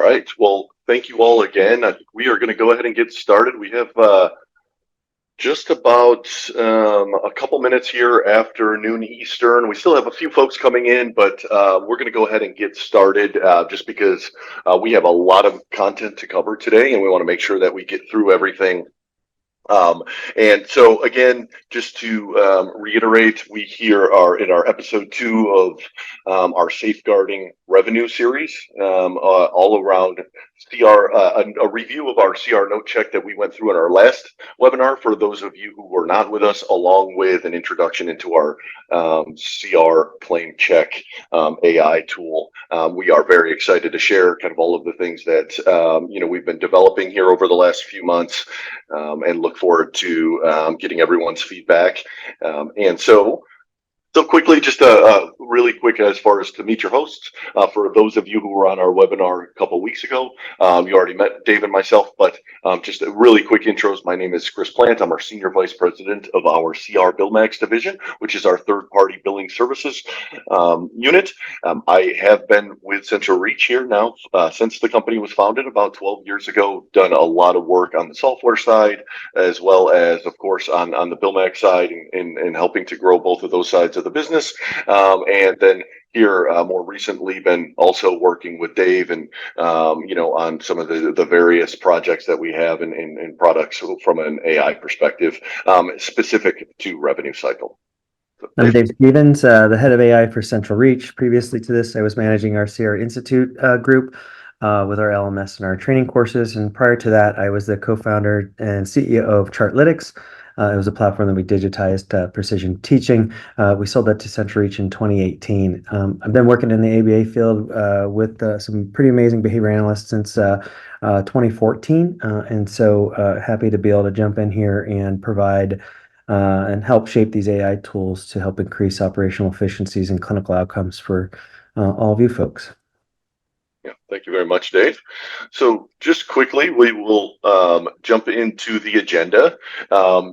right. Well, thank you all again. I think we are going to go ahead and get started. We have just about a couple minutes here after noon Eastern. We still have a few folks coming in, but we're going to go ahead and get started just because we have a lot of content to cover today, and we want to make sure that we get through everything. And so again, just to reiterate, we here are in our episode 2 of our Safeguarding Revenue series, all around CR, a review of our CR note check that we went through in our last webinar for those of you who were not with us, along with an introduction into our CR ClaimCheckAI tool. We are very excited to share kind of all of the things that we've been developing here over the last few months, and look forward to getting everyone's feedback. And so quickly, just really quick as far as to meet your hosts. For those of you who were on our webinar a couple weeks ago, you already met Dave and myself, but just a really quick intros. My name is Chris Plante. I'm our Senior Vice President of our CR BillMax division, which is our third-party billing services unit. I have been with CentralReach here now since the company was founded about 12 years ago, done a lot of work on the software side, as well as, of course, on the BillMax side and helping to grow both of those sides of the business, and then here more recently been also working with Dave and on some of the various projects that we have in products from an AI perspective, specific to revenue cycle. I'm Dave Stevens, the head of AI for CentralReach. Previously to this, I was managing our CR Institute group with our LMS and our training courses, and prior to that, I was the co-founder and CEO of Chartlytics. It was a platform that we digitized precision teaching. We sold that to CentralReach in 2018. I've been working in the ABA field with some pretty amazing behavior analysts since 2014, and so happy to be able to jump in here and provide and help shape these AI tools to help increase operational efficiencies and clinical outcomes for all of you folks. Yeah, thank you very much, Dave. So just quickly, we will jump into the agenda.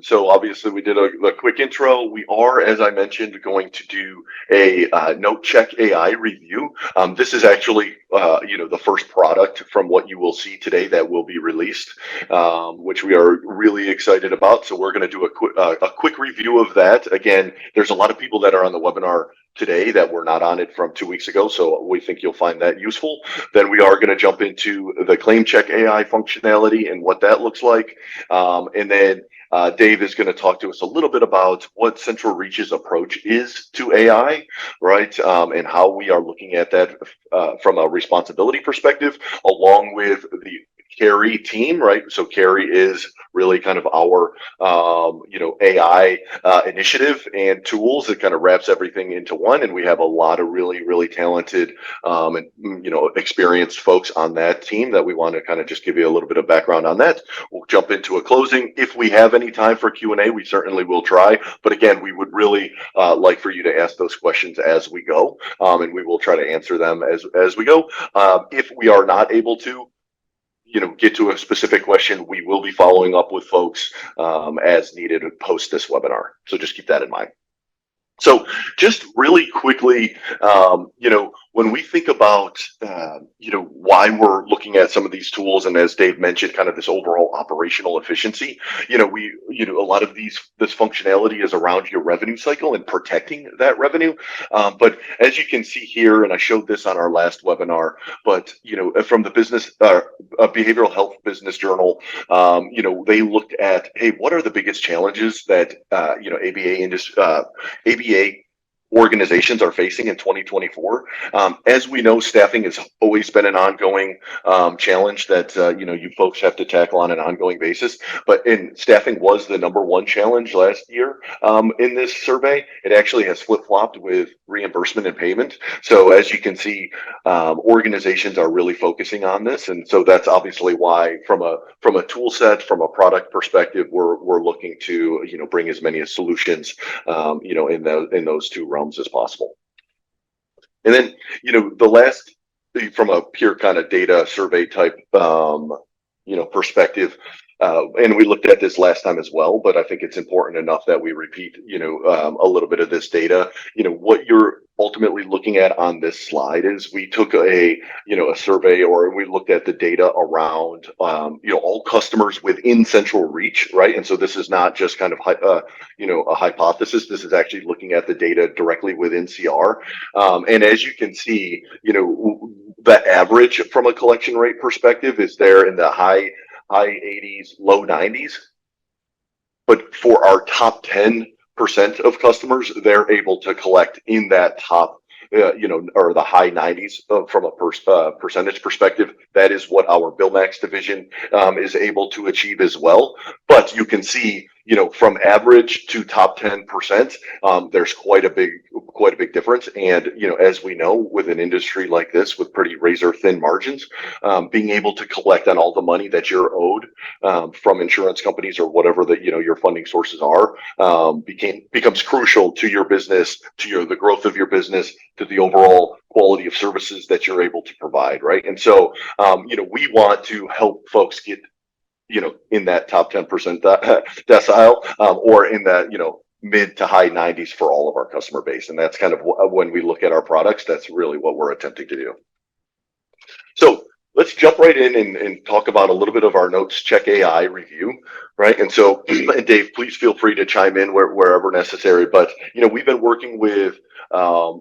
So obviously we did a quick intro. We are, as I mentioned, going to do a NoteCheckAI review. This is actually the first product from what you will see today that will be released, which we are really excited about. So we're going to do a quick review of that. Again, there's a lot of people that are on the webinar today that were not on it from 2 weeks ago, so we think you'll find that useful. Then we are going to jump into the ClaimCheckAI functionality and what that looks like, and then Dave is going to talk to us a little bit about what CentralReach's approach is to AI, right, and how we are looking at that from a responsibility perspective, along with the Carrie team, right? So Carrie is really kind of our AI initiative and tools that kind of wraps everything into one, and we have a lot of really talented and experienced folks on that team that we want to kind of just give you a little bit of background on that. We'll jump into a closing. If we have any time for Q&A, we certainly will try, but again, we would really like for you to ask those questions as we go, and we will try to answer them as we go. If we are not able to get to a specific question, we will be following up with folks as needed post this webinar. So just keep that in mind. So just really quickly, when we think about, why we're looking at some of these tools, and as Dave mentioned, kind of this overall operational efficiency, a lot of this functionality is around your revenue cycle and protecting that revenue. But as you can see here, and I showed this on our last webinar, but, from the business, behavioral health business journal, they looked at, hey, what are the biggest challenges that, ABA organizations are facing in 2024. As we know, staffing has always been an ongoing challenge that you folks have to tackle on an ongoing basis. But staffing was the #1 challenge last year in this survey. It actually has flip-flopped with reimbursement and payment. So as you can see, organizations are really focusing on this, and so that's obviously why, from a tool set, from a product perspective, we're looking to bring as many solutions in those two realms as possible. And then the last, from a pure kind of data survey type perspective, and we looked at this last time as well, but I think it's important enough that we repeat a little bit of this data. What you're ultimately looking at on this slide is we took a survey, or we looked at the data around all customers within CentralReach, right? And so this is not just kind of a hypothesis. This is actually looking at the data directly within CR. And as you can see, the average from a collection rate perspective is there in the high 80s, low 90s. But for our top 10% of customers, they're able to collect in that top, or the high 90s from a percentage perspective. That is what our BillMax division is able to achieve as well. But you can see, from average to top 10%, there's quite a big difference. And as we know, with an industry like this with pretty razor thin margins, being able to collect on all the money that you're owed from insurance companies or whatever that your funding sources are becomes crucial to your business, to the growth of your business, to the overall quality of services that you're able to provide, right? And so we want to help folks get in that top 10% decile, or in that mid to high 90s for all of our customer base. And that's kind of when we look at our products, that's really what we're attempting to do. So let's jump right in and talk about a little bit of our NoteCheckAI review, right? And so, and Dave, please feel free to chime in wherever necessary. But we've been working with a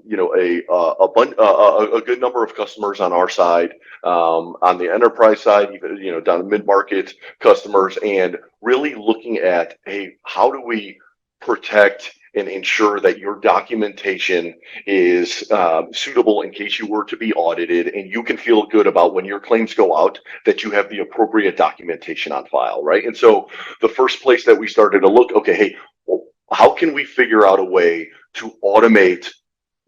good number of customers on our side, on the enterprise side, even down to mid-market customers, and really looking at, hey, how do we protect and ensure that your documentation is suitable in case you were to be audited, and you can feel good about when your claims go out that you have the appropriate documentation on file, right? And so the first place that we started to look, okay, hey, well, how can we figure out a way to automate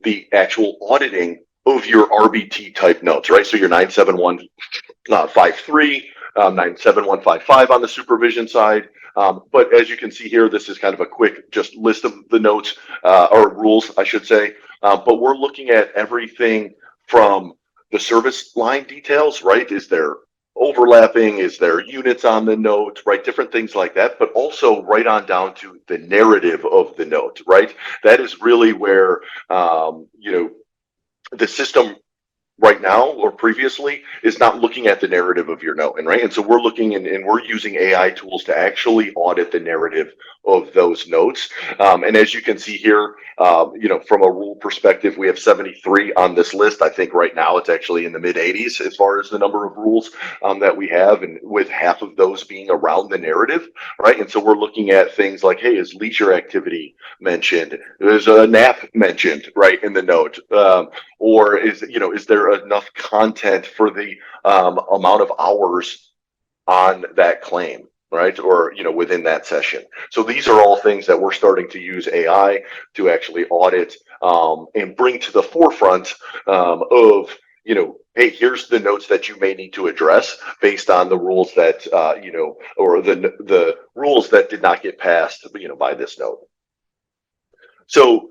the actual auditing of your RBT type notes, right? So your 97153, 97155 on the supervision side. But as you can see here, this is kind of a quick just list of the notes, or rules, I should say. But we're looking at everything from the service line details, right? Is there overlapping? Is there units on the note, right? Different things like that, but also right on down to the narrative of the note, right? That is really where, the system right now or previously is not looking at the narrative of your note, and right, and so we're looking and we're using AI tools to actually audit the narrative of those notes. And as you can see here, from a rule perspective, we have 73 on this list. I think right now it's actually in the mid 80s as far as the number of rules that we have, and with half of those being around the narrative, right? And so we're looking at things like, hey, is leisure activity mentioned? There's a nap mentioned, right, in the note, or is there enough content for the amount of hours on that claim, right? Or within that session. So these are all things that we're starting to use AI to actually audit and bring to the forefront of hey, here's the notes that you may need to address based on the rules that or the rules that did not get passed by this note. So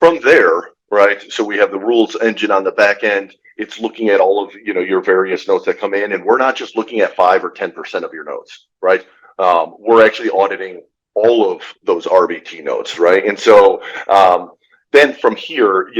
from there, right, so we have the rules engine on the back end. It's looking at all of your various notes that come in, and we're not just looking at 5 or 10% of your notes, right? We're actually auditing all of those RBT notes, right? And so then from here,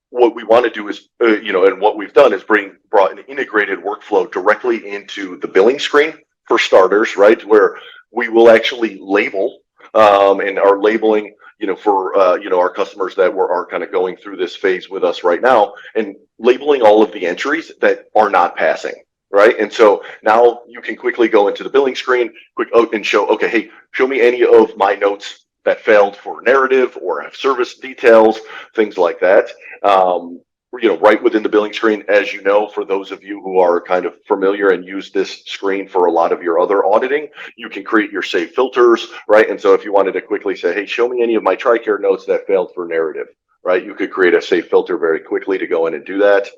what we want to do is, and what we've done is brought an integrated workflow directly into the billing screen for starters, right, where we will actually label and are labeling for our customers that are kind of going through this phase with us right now, and labeling all of the entries that are not passing, right? And so now you can quickly go into the billing screen, and show, okay, hey, show me any of my notes that failed for narrative or have service details, things like that. Right within the billing screen, as for those of you who are kind of familiar and use this screen for a lot of your other auditing, you can create your save filters, right? And so if you wanted to quickly say, hey, show me any of my TRICARE notes that failed for narrative, right? You could create a save filter very quickly to go in and do that.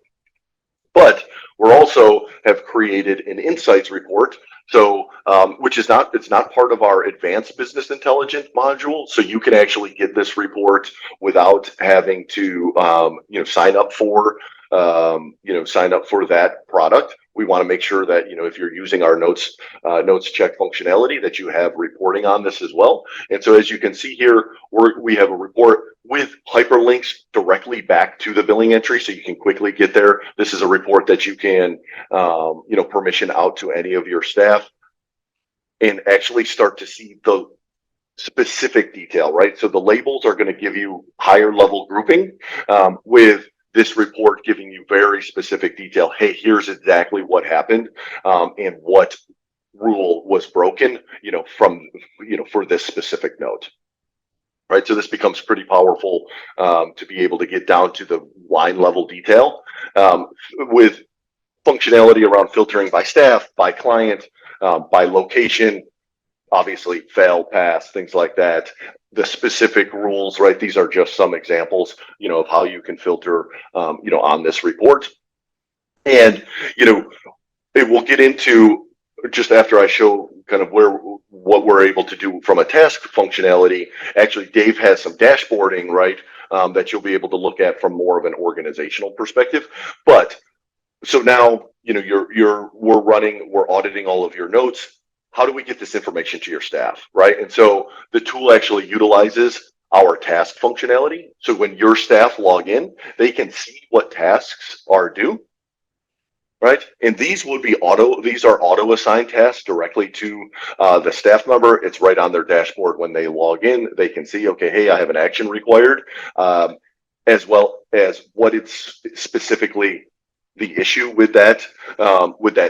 But we're also have created an insights report, so which is it's not part of our advanced business intelligence module. So you can actually get this report without having to sign up for that product. We want to make sure that if you're using our notes check functionality, that you have reporting on this as well. And so as you can see here, we have a report with hyperlinks directly back to the billing entry, so you can quickly get there. This is a report that you can, permission out to any of your staff and actually start to see the specific detail, right? So the labels are going to give you higher level grouping, with this report giving you very specific detail. Hey, here's exactly what happened, and what rule was broken, for this specific note. Right, so this becomes pretty powerful, to be able to get down to the line level detail, with functionality around filtering by staff, by client, by location, obviously fail, pass, things like that. The specific rules, right? These are just some examples, of how you can filter, on this report. And, it will get into, just after I show kind of what we're able to do from a task functionality. Actually, Dave has some dashboarding, right? That you'll be able to look at from more of an organizational perspective. But so now, we're auditing all of your notes. How do we get this information to your staff, right? And so the tool actually utilizes our task functionality. So when your staff log in, they can see what tasks are due, right? And these are auto assigned tasks directly to the staff member. It's right on their dashboard when they log in. They can see, okay, hey, I have an action required, as well as what it's specifically the issue with that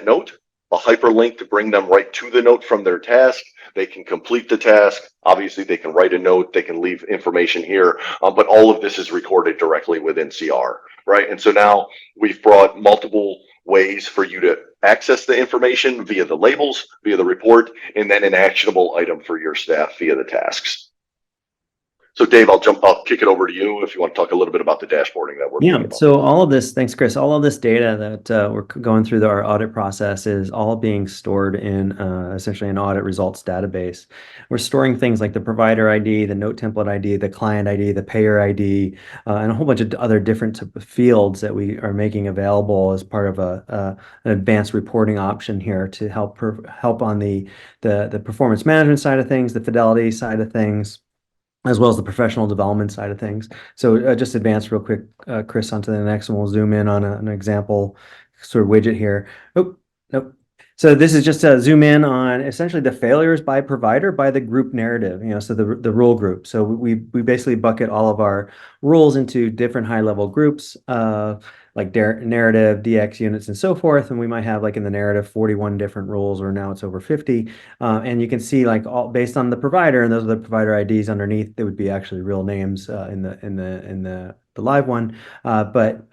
note, a hyperlink to bring them right to the note from their task. They can complete the task. Obviously, they can write a note. They can leave information here, but all of this is recorded directly within CR, right? And so now we've brought multiple ways for you to access the information via the labels, via the report, and then an actionable item for your staff via the tasks. So Dave, I'll kick it over to you if you want to talk a little bit about the dashboarding that we're looking at. So all of this, thanks, Chris. All of this data that we're going through our audit process is all being stored in essentially an audit results database. We're storing things like the provider ID, the note template ID, the client ID, the payer ID, and a whole bunch of other different fields that we are making available as part of an advanced reporting option here to help on the performance management side of things, the fidelity side of things, as well as the professional development side of things. So just advance real quick, Chris, onto the next, and we'll zoom in on an example sort of widget here. Oh, nope. So this is just to zoom in on essentially the failures by provider by the group narrative, so the rule group. So we basically bucket all of our rules into different high level groups, like narrative, DX units, and so forth. And we might have, like in the narrative, 41 different rules, or now it's over 50. And you can see, like, all based on the provider, and those are the provider IDs underneath. They would be actually real names in the live one, but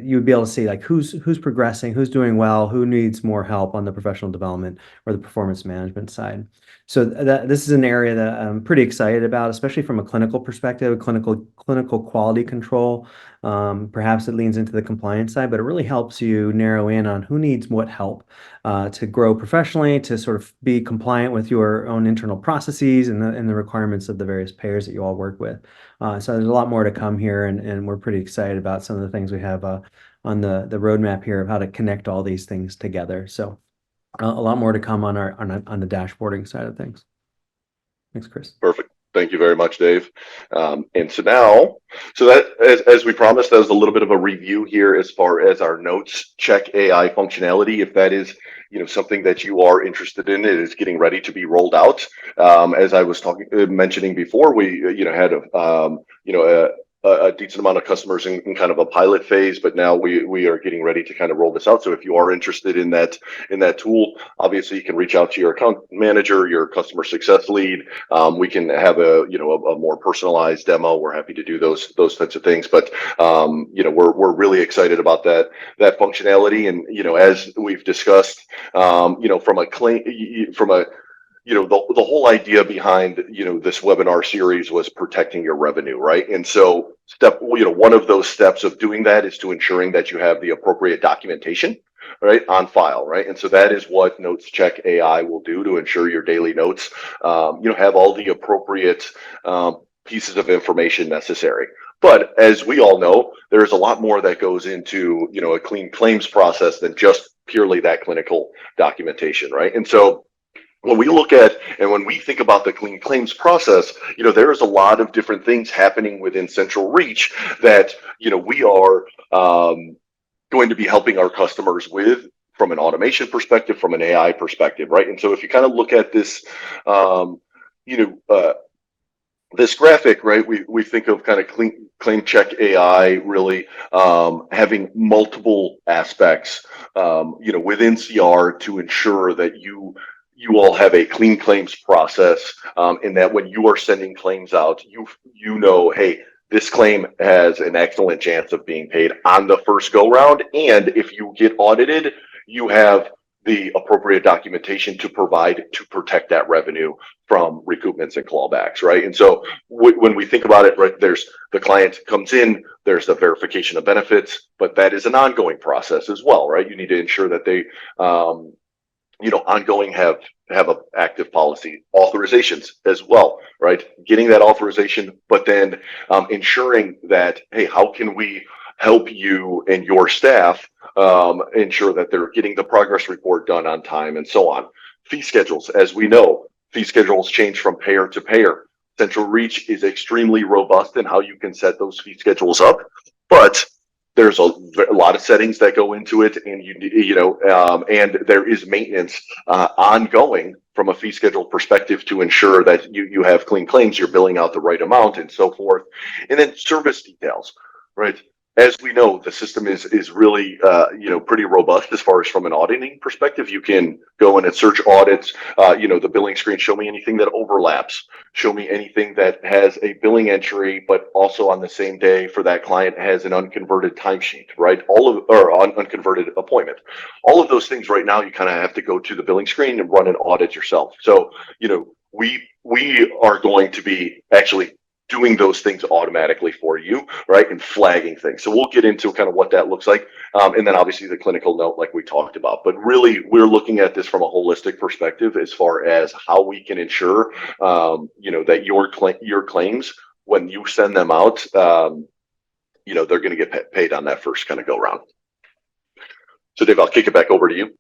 you would be able to see, like, who's progressing, who's doing well, who needs more help on the professional development or the performance management side. So this is an area that I'm pretty excited about, especially from a clinical perspective, clinical quality control. Perhaps it leans into the compliance side, but it really helps you narrow in on who needs what help to grow professionally, to sort of be compliant with your own internal processes and the requirements of the various payers that you all work with. So there's a lot more to come here, and we're pretty excited about some of the things we have on the roadmap here of how to connect all these things together. So a lot more to come on the dashboarding side of things. Thanks, Chris. Perfect. Thank you very much, Dave. And so now, that, as we promised, that was a little bit of a review here as far as our Notes Check AI functionality. If that is, something that you are interested in, it is getting ready to be rolled out. As I was mentioning before, we, had a decent amount of customers in kind of a pilot phase, but now we are getting ready to kind of roll this out. So if you are interested in that tool, obviously you can reach out to your account manager, your customer success lead. We can have a more personalized demo. We're happy to do those types of things. But we're really excited about that functionality. And as we've discussed, from a claim, the whole idea behind this webinar series was protecting your revenue, right? And so one of those steps of doing that is to ensuring that you have the appropriate documentation, right, on file, right? And so that is what Notes Check AI will do to ensure your daily notes have all the appropriate pieces of information necessary. But as we all know, there's a lot more that goes into a clean claims process than just purely that clinical documentation, right? And so when we look at and when we think about the clean claims process, there is a lot of different things happening within CentralReach that, we are going to be helping our customers with from an automation perspective, from an AI perspective, right? And so if you kind of look at this, you know, uh, this graphic, right, we think of kind of ClaimCheckAI really having multiple aspects, within CR to ensure that you all have a clean claims process, and that when you are sending claims out, hey, this claim has an excellent chance of being paid on the first go round, and if you get audited, you have the appropriate documentation to provide to protect that revenue from recoupments and clawbacks, right? And so when we think about it, right, there's the client comes in, there's the verification of benefits, but that is an ongoing process as well, right? You need to ensure that they ongoing have a active policy authorizations as well, right? Getting that authorization, but then ensuring that, hey, how can we help you and your staff ensure that they're getting the progress report done on time and so on. Fee schedules, as we know, fee schedules change from payer to payer. CentralReach is extremely robust in how you can set those fee schedules up, but there's a lot of settings that go into it, and and there is maintenance ongoing from a fee schedule perspective to ensure that you have clean claims, you're billing out the right amount, and so forth. And then service details, right? As we know, the system is really pretty robust as far as from an auditing perspective. You can go in and search audits, the billing screen, show me anything that overlaps, show me anything that has a billing entry, but also on the same day for that client has an unconverted timesheet, right? Unconverted appointment. All of those things right now, you kind of have to go to the billing screen and run an audit yourself. So, we are going to be actually doing those things automatically for you, right? And flagging things. So we'll get into kind of what that looks like. And then obviously the clinical note, like we talked about. But really, we're looking at this from a holistic perspective as far as how we can ensure, that your claims, when you send them out, they're going to get paid on that first kind of go round. So Dave, I'll kick it back over to you.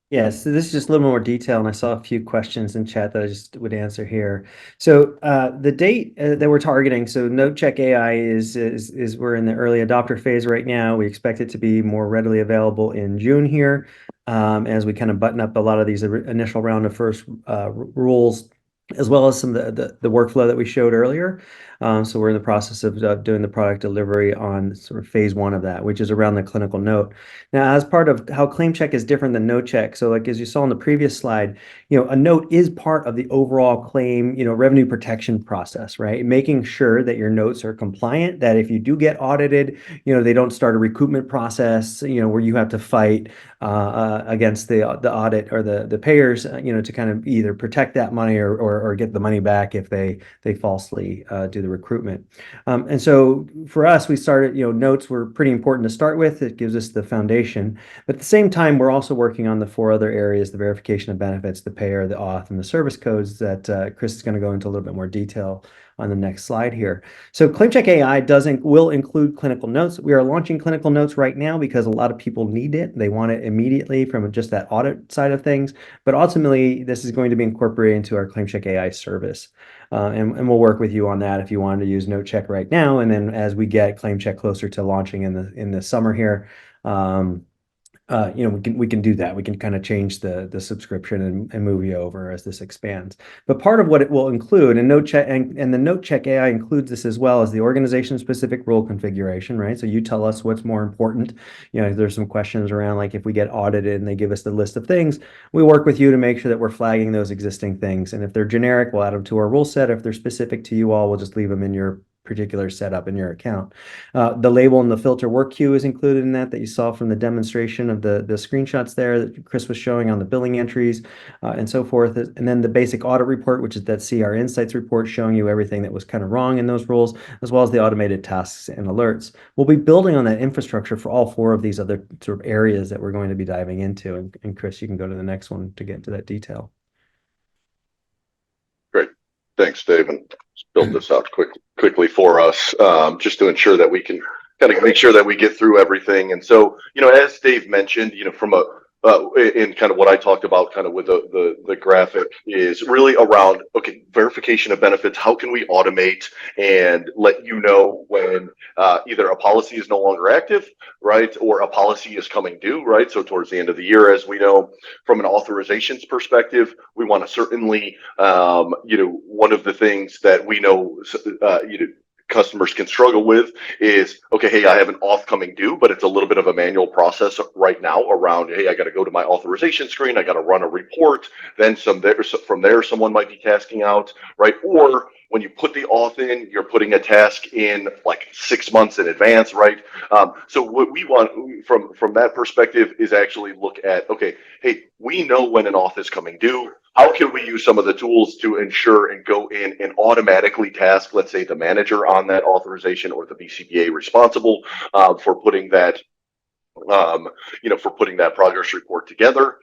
Yes, so this is just a little more detail, and I saw a few questions in chat that I just would answer here. So the date that we're targeting, so NoteCheckAI is we're in the early adopter phase right now. We expect it to be more readily available in June here, as we kind of button up a lot of these initial round of first rules, as well as some of the workflow that we showed earlier. So we're in the process of doing the product delivery on sort of phase one of that, which is around the clinical note. Now, as part of how ClaimCheck is different than NoteCheck, so like as you saw in the previous slide, a note is part of the overall claim, revenue protection process, right? Making sure that your notes are compliant, that if you do get audited, they don't start a recoupment process, where you have to fight against the audit or the payers, to kind of either protect that money or get the money back if they falsely do the recruitment. And so for us, we started, notes were pretty important to start with. It gives us the foundation. But at the same time, we're also working on the 4 other areas: the verification of benefits, the payer, the auth, and the service codes that Chris is going to go into a little bit more detail on the next slide here. So ClaimCheckAI will include clinical notes. We are launching clinical notes right now because a lot of people need it. They want it immediately from just that audit side of things. But ultimately, this is going to be incorporated into our ClaimCheckAI service. And we'll work with you on that if you wanted to use NoteCheck right now. And then as we get ClaimCheck closer to launching in the summer here, we can do that. We can kind of change the subscription and move you over as this expands. But part of what it will include, and NoteCheck and the NoteCheckAI includes this as well, as the organization-specific rule configuration, right? So you tell us what's more important. There's some questions around, like if we get audited and they give us the list of things, we work with you to make sure that we're flagging those existing things. And if they're generic, we'll add them to our rule set. If they're specific to you all, we'll just leave them in your particular setup in your account. The label and the filter work queue is included in that you saw from the demonstration of the screenshots there that Chris was showing on the billing entries and so forth. And then the basic audit report, which is that CR Insights report showing you everything that was kind of wrong in those rules, as well as the automated tasks and alerts. We'll be building on that infrastructure for all 4 of these other sort of areas that we're going to be diving into. And Chris, you can go to the next one to get into that detail. Great. Thanks, Dave. And build this out quickly for us, just to ensure that we can kind of make sure that we get through everything. And so, as Dave mentioned, from a in kind of what I talked about kind of with the graphic is really around, okay, verification of benefits. How can we automate and let you know when either a policy is no longer active, right, or a policy is coming due, right? So towards the end of the year, as we know, from an authorizations perspective, we want to certainly, one of the things that we know, customers can struggle with is, okay, hey, I have an auth coming due, but it's a little bit of a manual process right now around, hey, I got to go to my authorization screen, I got to run a report, then from there, someone might be tasking out, right? Or when you put the auth in, you're putting a task in like 6 months in advance, right? So what we want from that perspective is actually look at, okay, hey, we know when an auth is coming due. How can we use some of the tools to ensure and go in and automatically task, let's say, the manager on that authorization or the BCBA responsible for putting that, for putting that progress report together?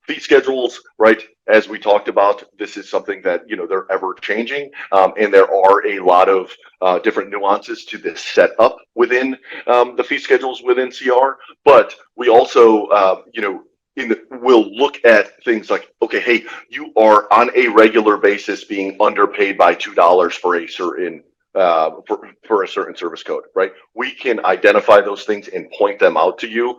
Fee schedules, right? As we talked about, this is something that, they're ever changing, and there are a lot of different nuances to this setup within the fee schedules within CR. But we also, we'll look at things like, okay, hey, you are on a regular basis being underpaid by $2 for a certain for a certain service code, right? We can identify those things and point them out to you.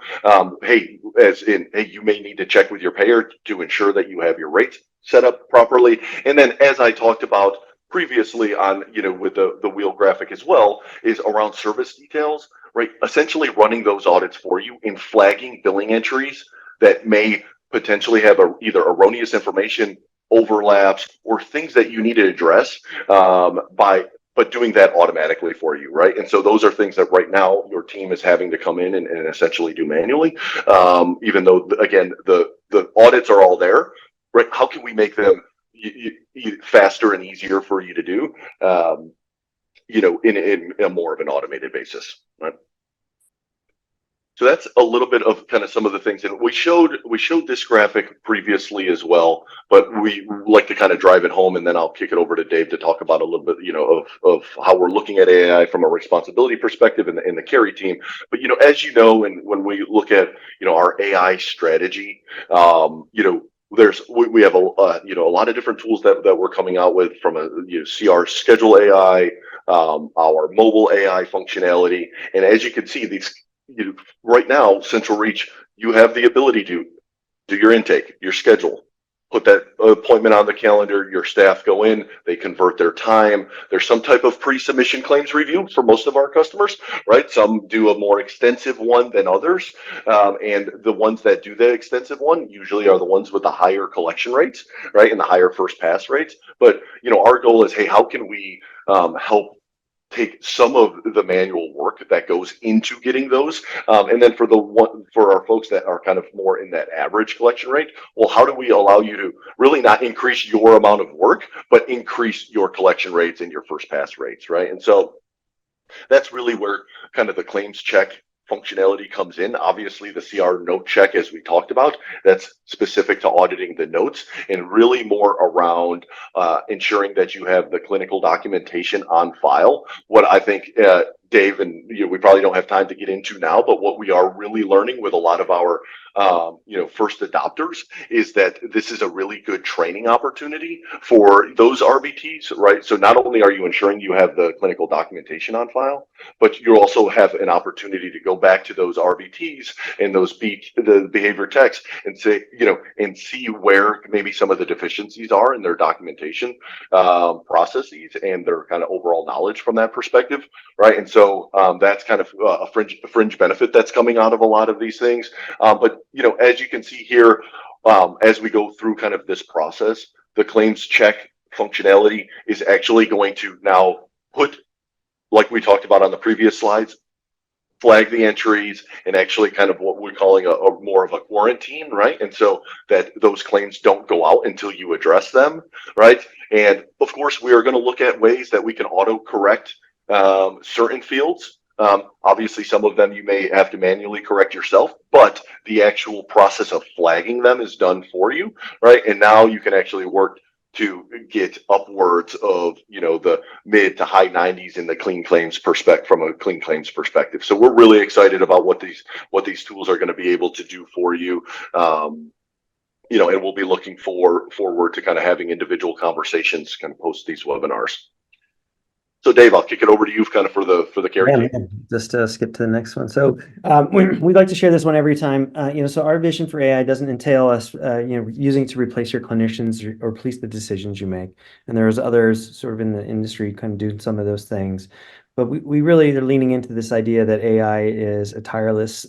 Hey, hey, you may need to check with your payer to ensure that you have your rates set up properly. And then, as I talked about previously on, with the wheel graphic as well, is around service details, right? Essentially running those audits for you and flagging billing entries that may potentially have either erroneous information, overlaps, or things that you need to address but doing that automatically for you, right? And so those are things that right now your team is having to come in and essentially do manually, even though, again, the audits are all there, right? How can we make them faster and easier for you to do, in a more of an automated basis, right? So that's a little bit of kind of some of the things, and we showed this graphic previously as well, but we like to kind of drive it home, and then I'll kick it over to Dave to talk about a little bit, of how we're looking at AI from a responsibility perspective in the carry team. But as you know, and when we look at our AI strategy, we have a lot of different tools that we're coming out with from a CR schedule AI, our mobile AI functionality, and as you can see, these. Right now, CentralReach, you have the ability to do your intake, your schedule, put that appointment on the calendar, your staff go in, they convert their time. There's some type of pre-submission claims review for most of our customers, right? Some do a more extensive one than others. And the ones that do the extensive one usually are the ones with the higher collection rates, right? And the higher first pass rates. But, our goal is, hey, how can we help take some of the manual work that goes into getting those, and then for our folks that are kind of more in that average collection rate, well, how do we allow you to really not increase your amount of work, but increase your collection rates and your first pass rates, right? And so that's really where kind of the claims check functionality comes in. Obviously, the CR note check, as we talked about, that's specific to auditing the notes and really more around ensuring that you have the clinical documentation on file. What I think, Dave, and we probably don't have time to get into now, but what we are really learning with a lot of our first adopters is that this is a really good training opportunity for those RBTs, right? So not only are you ensuring you have the clinical documentation on file, but you also have an opportunity to go back to those RBTs and the behavior techs and say, and see where maybe some of the deficiencies are in their documentation processes and their kind of overall knowledge from that perspective, right? And so that's kind of a fringe benefit that's coming out of a lot of these things. But as you can see here, as we go through kind of this process, the claims check functionality is actually going to now put, like we talked about on the previous slides, flag the entries and actually kind of what we're calling a more of a quarantine, right? And so that those claims don't go out until you address them, right? And of course, we are going to look at ways that we can auto correct certain fields. Obviously, some of them you may have to manually correct yourself, but the actual process of flagging them is done for you, right? And now you can actually work to get upwards of, the mid to high 90s in the clean claims perspective, from a clean claims perspective. So we're really excited about what these tools are going to be able to do for you. And we'll be looking forward to kind of having individual conversations kind of post these webinars. So Dave, I'll kick it over to you kind of for the carry Yeah, key. man. Just skip to the next one. So we like to share this one every time. So our vision for AI doesn't entail us, using it to replace your clinicians or replace the decisions you make. And there's others sort of in the industry kind of doing some of those things. But we really are leaning into this idea that AI is a tireless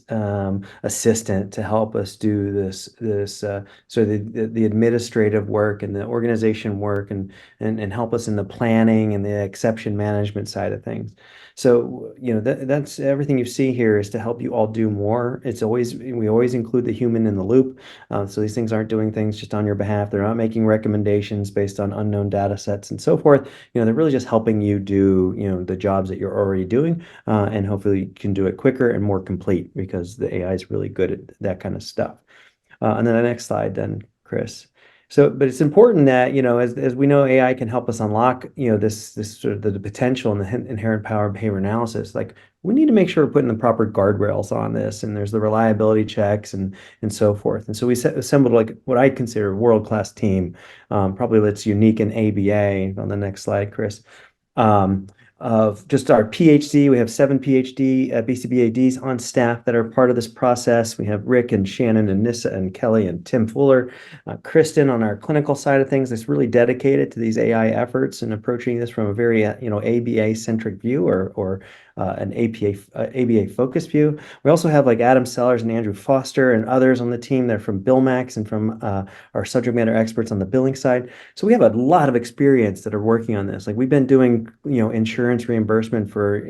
assistant to help us do this sort of the administrative work and the organization work and help us in the planning and the exception management side of things. So, that's everything you see here is to help you all do more. We always include the human in the loop. So these things aren't doing things just on your behalf. They're not making recommendations based on unknown data sets and so forth. They're really just helping you do, the jobs that you're already doing. And hopefully you can do it quicker and more complete because the AI is really good at that kind of stuff. And then the next slide then, Chris. So, but it's important that, as we know, AI can help us unlock, this sort of the potential and the inherent power of behavior analysis. Like we need to make sure we're putting the proper guardrails on this, and there's the reliability checks and so forth. And so we assembled like what I consider a world-class team, probably that's unique in ABA. On the next slide, Chris. Of just our PhD. We have 7 PhD BCBADs on staff that are part of this process. We have Rick and Shannon and Nissa and Kelly and Tim Fuller, Kristen on our clinical side of things that's really dedicated to these AI efforts and approaching this from a very, ABA centric view or an ABA focused view. We also have like Adam Sellers and Andrew Foster and others on the team. They're from BillMax and from our subject matter experts on the billing side. So we have a lot of experience that are working on this. Like we've been doing, insurance reimbursement for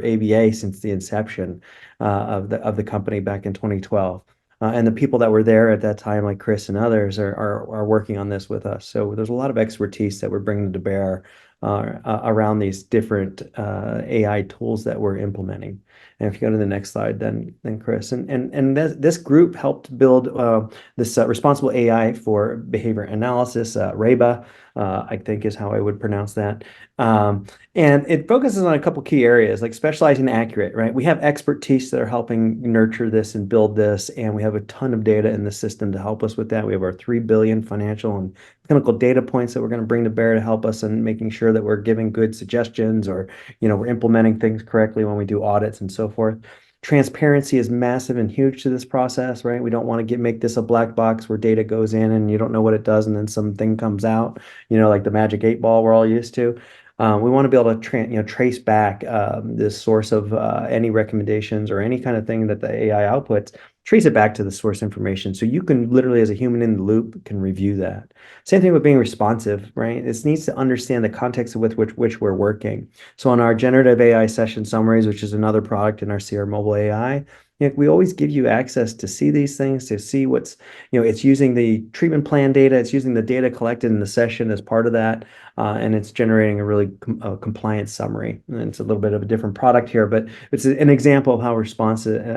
ABA since the inception of the company back in 2012. And the people that were there at that time, like Chris and others, are working on this with us. So there's a lot of expertise that we're bringing to bear around these different AI tools that we're implementing. And if you go to the next slide, then Chris, and this group helped build this responsible AI for behavior analysis, RABA, I think is how I would pronounce that. And it focuses on a couple key areas, like specializing accurate, right? We have expertise that are helping nurture this and build this, and we have a ton of data in the system to help us with that. We have our 3 billion financial and clinical data points that we're going to bring to bear to help us in making sure that we're giving good suggestions or, we're implementing things correctly when we do audits and so forth. Transparency is massive and huge to this process, right? We don't want to make this a black box where data goes in and you don't know what it does and then something comes out, like the magic 8 ball we're all used to. We want to be able to trace back this source of any recommendations or any kind of thing that the AI outputs, trace it back to the source information. So you can literally, as a human in the loop, can review that. Same thing with being responsive, right? It needs to understand the context with which we're working. So on our generative AI session summaries, which is another product in our CR mobile AI, we always give you access to see these things, to see what's, it's using the treatment plan data, it's using the data collected in the session as part of that, and it's generating a really compliant summary. And it's a little bit of a different product here, but it's an example of how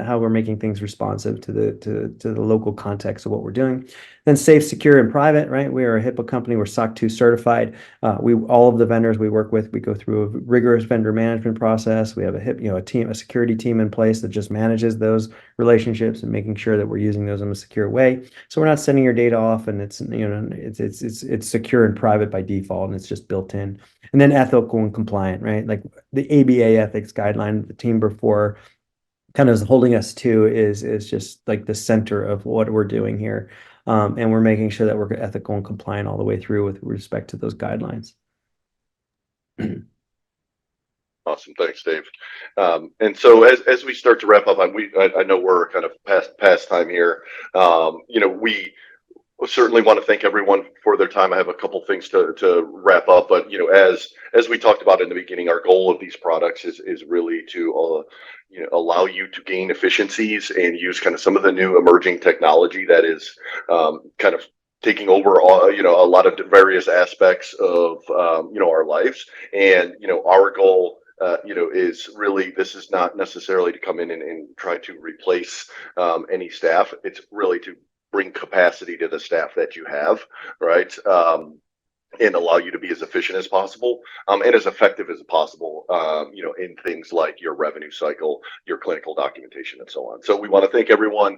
how we're making things responsive to the local context of what we're doing. Then safe, secure, and private, right? We are a HIPAA company. We're SOC 2 certified. All of the vendors we work with, we go through a rigorous vendor management process. We have a security team in place that just manages those relationships and making sure that we're using those in a secure way. So we're not sending your data off, and it's secure and private by default, and it's just built in. And then ethical and compliant, right? Like the ABA ethics guideline, the team before kind of is holding us to is just like the center of what we're doing here. And we're making sure that we're ethical and compliant all the way through with respect to those guidelines. Awesome, thanks, Dave. And so as we start to wrap up, I know we're kind of past time here. We certainly want to thank everyone for their time. I have a couple things to wrap up, but as we talked about in the beginning, our goal of these products is really to allow you to gain efficiencies and use kind of some of the new emerging technology that is kind of taking over a lot of various aspects of our lives. And our goal is really, this is not necessarily to come in and try to replace any staff. It's really to bring capacity to the staff that you have, right? and allow you to be as efficient as possible, and as effective as possible, in things like your revenue cycle, your clinical documentation, and so on. So we want to thank everyone.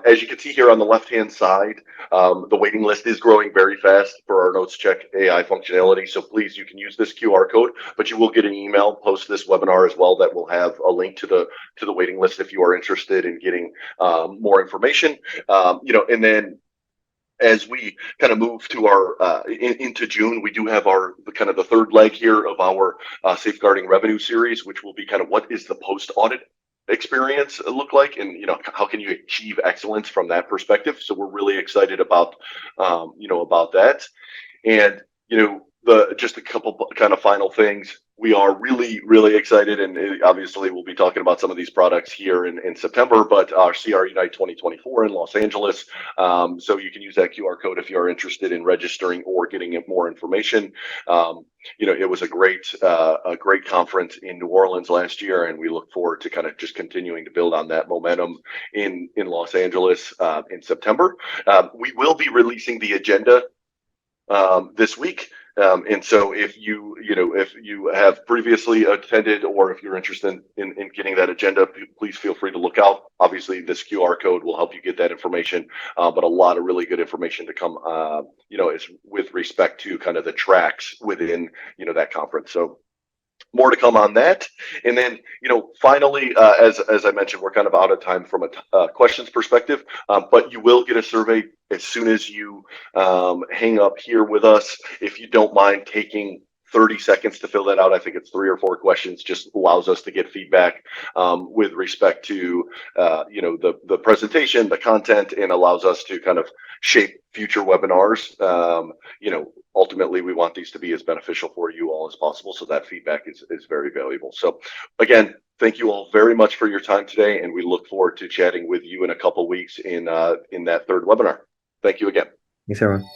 As you can see here on the left-hand side, the waiting list is growing very fast for our Notes Check AI functionality. So please, you can use this QR code, but you will get an email post this webinar as well that will have a link to the waiting list if you are interested in getting more information. And then as we kind of move to our into June, we do have our kind of the third leg here of our safeguarding revenue series, which will be kind of what is the post-audit experience look like, and how can you achieve excellence from that perspective. So we're really excited about about that. And just a couple kind of final things. We are really, really excited, and obviously we'll be talking about some of these products here in September, but our CR Unite 2024 in Los Angeles. So you can use that QR code if you are interested in registering or getting more information. It was a great conference in New Orleans last year, and we look forward to kind of just continuing to build on that momentum in Los Angeles in September. We will be releasing the agenda this week. And so if you have previously attended, or if you're interested in getting that agenda, please feel free to look out. Obviously, this QR code will help you get that information, but a lot of really good information to come, is with respect to kind of the tracks within, that conference. So more to come on that. And then, finally, as I mentioned, we're kind of out of time from a questions perspective, but you will get a survey as soon as you hang up here with us. If you don't mind taking 30 seconds to fill that out, I think it's 3 or 4 questions, just allows us to get feedback with respect to the presentation, the content, and allows us to kind of shape future webinars. Ultimately, we want these to be as beneficial for you all as possible, so that feedback is very valuable. So again, thank you all very much for your time today, and we look forward to chatting with you in a couple weeks in that third webinar. Thank you again. Thanks, everyone.